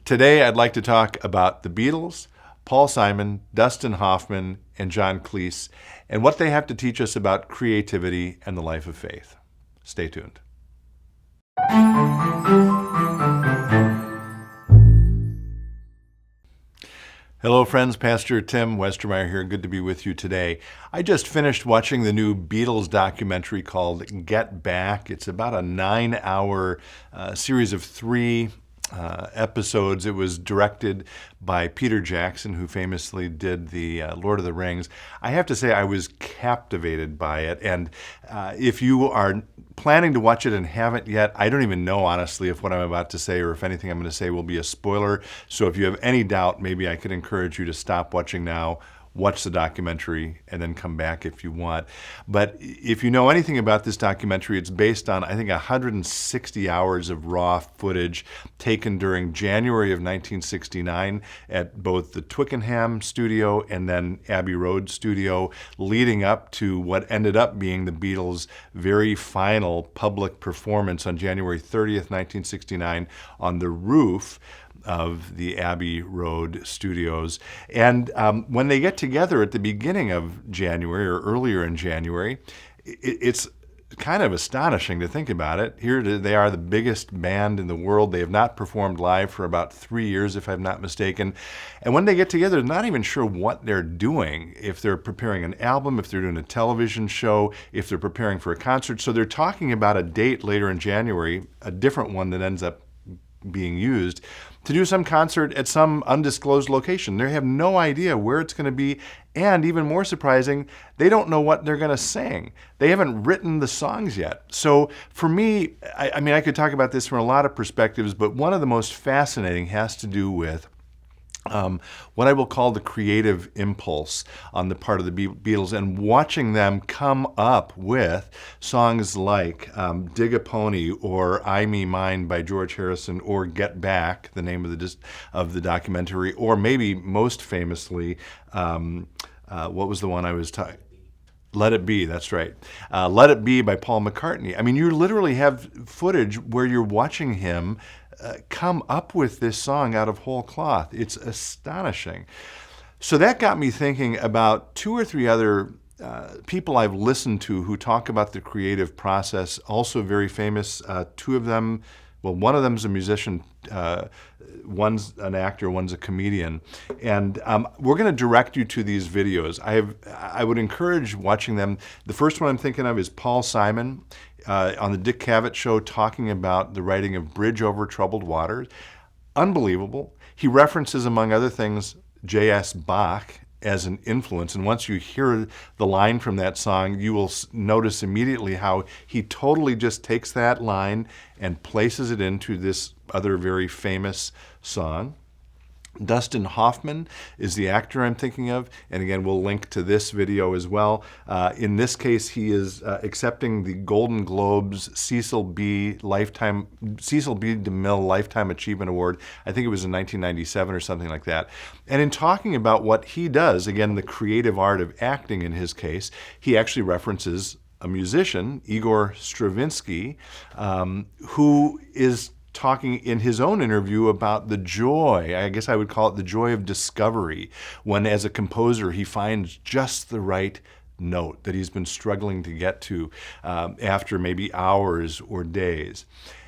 Today, I'd like to talk about the Beatles, Paul Simon, Dustin Hoffman, and John Cleese, and what they have to teach us about creativity and the life of faith. Stay tuned. Hello friends, Pastor Tim Westermeyer here. Good to be with you today. I just finished watching the new Beatles documentary called Get Back. It's about a 9-hour series of 3 episodes. It was directed by Peter Jackson, who famously did the Lord of the Rings. I have to say I was captivated by it, and if you are planning to watch it and haven't yet, I don't even know, honestly, if what I'm about to say or if anything I'm going to say will be a spoiler. So if you have any doubt, maybe I could encourage you to stop watching now, watch the documentary, and then come back if you want. But if you know anything about this documentary, it's based on, I think, 160 hours of raw footage taken during January of 1969 at both the Twickenham studio and then Abbey Road studio, leading up to what ended up being the Beatles' very final public performance on January 30th, 1969 on the roof of the Abbey Road Studios. And when they get together at the beginning of January or earlier in January, it's kind of astonishing to think about it. Here they are, the biggest band in the world. They have not performed live for about 3 years, if I'm not mistaken. And when they get together, they're not even sure what they're doing, if they're preparing an album, if they're doing a television show, if they're preparing for a concert. So they're talking about a date later in January, a different one that ends up being used, to do some concert at some undisclosed location. They have no idea where it's going to be, and even more surprising, they don't know what they're going to sing. They haven't written the songs yet. So for me, I mean, I could talk about this from a lot of perspectives, but one of the most fascinating has to do with what I will call the creative impulse on the part of the Beatles, and watching them come up with songs like Dig a Pony or I Me Mine by George Harrison, or Get Back, the name of the documentary, or maybe most famously, what was the one I was talking? Let It Be, that's right. Let It Be by Paul McCartney. I mean, you literally have footage where you're watching him come up with this song out of whole cloth. It's astonishing. So that got me thinking about 2 or 3 other people I've listened to who talk about the creative process, also very famous. 2 of them, well, one of them is a musician, one's an actor, one's a comedian. And we're going to direct you to these videos. I would encourage watching them. The first one I'm thinking of is Paul Simon on the Dick Cavett Show, talking about the writing of Bridge Over Troubled Waters. Unbelievable. He references, among other things, J.S. Bach as an influence. And once you hear the line from that song, you will notice immediately how he totally just takes that line and places it into this other very famous song. Dustin Hoffman is the actor I'm thinking of, and again, we'll link to this video as well. In this case, he is accepting the Golden Globes Cecil B. DeMille Lifetime Achievement Award. I think it was in 1997 or something like that. And in talking about what he does, again, the creative art of acting in his case, he actually references a musician, Igor Stravinsky, who is talking in his own interview about the joy, I guess I would call it the joy of discovery, when as a composer he finds just the right note that he's been struggling to get to after maybe hours or days.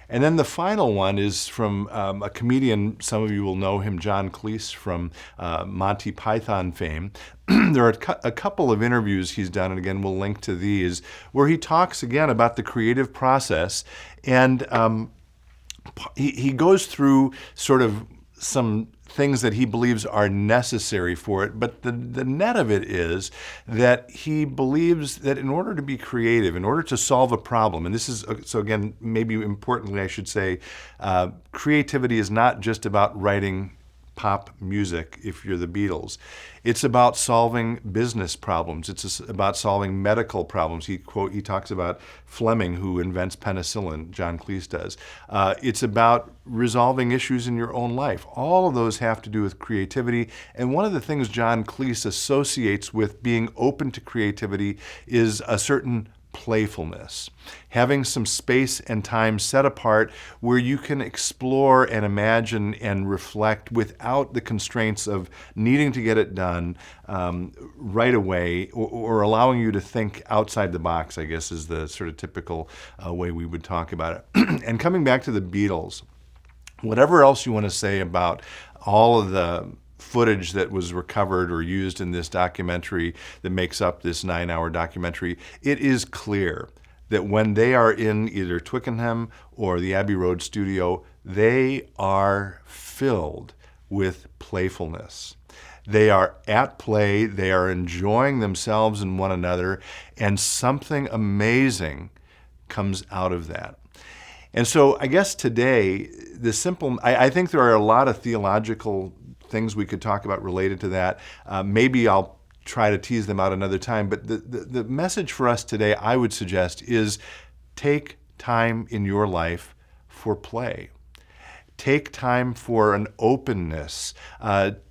And then the final one is from a comedian, some of you will know him, John Cleese, from Monty Python fame. There are a couple of interviews he's done, and again, we'll link to these, where he talks again about the creative process, and he goes through sort of some things that he believes are necessary for it, but the net of it is that he believes that in order to be creative, in order to solve a problem, and this is, so again, maybe importantly I should say, creativity is not just about writing pop music if you're the Beatles. It's about solving business problems. It's about solving medical problems. He talks about Fleming, who invents penicillin, John Cleese does. It's about resolving issues in your own life. All of those have to do with creativity. And one of the things John Cleese associates with being open to creativity is a certain playfulness. Having some space and time set apart where you can explore and imagine and reflect without the constraints of needing to get it done right away, or allowing you to think outside the box, I guess is the sort of typical way we would talk about it. And coming back to the Beatles, whatever else you want to say about all of the footage that was recovered or used in this documentary that makes up this 9-hour documentary, it is clear that when they are in either Twickenham or the Abbey Road studio, they are filled with playfulness. They are at play, they are enjoying themselves and one another, and something amazing comes out of that. And so I guess today, I think there are a lot of theological things we could talk about related to that. Maybe I'll try to tease them out another time, but the message for us today, I would suggest, is take time in your life for play. Take time for an openness,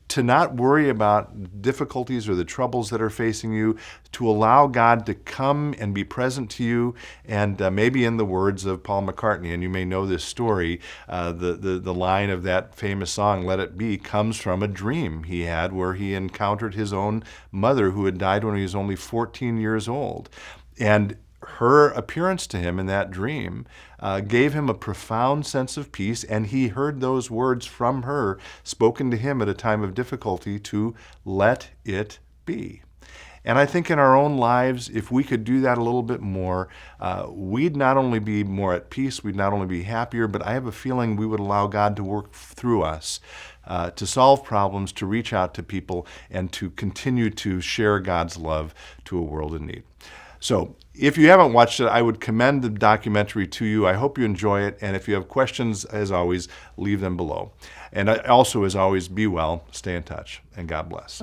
to not worry about difficulties or the troubles that are facing you, to allow God to come and be present to you, and maybe in the words of Paul McCartney, and you may know this story, the line of that famous song, Let It Be, comes from a dream he had where he encountered his own mother who had died when he was only 14 years old. And her appearance to him in that dream gave him a profound sense of peace, and he heard those words from her spoken to him at a time of difficulty to let it be. And I think in our own lives, if we could do that a little bit more, we'd not only be more at peace, we'd not only be happier, but I have a feeling we would allow God to work through us to solve problems, to reach out to people, and to continue to share God's love to a world in need. So if you haven't watched it, I would commend the documentary to you. I hope you enjoy it. And if you have questions, as always, leave them below. And also, as always, be well, stay in touch, and God bless.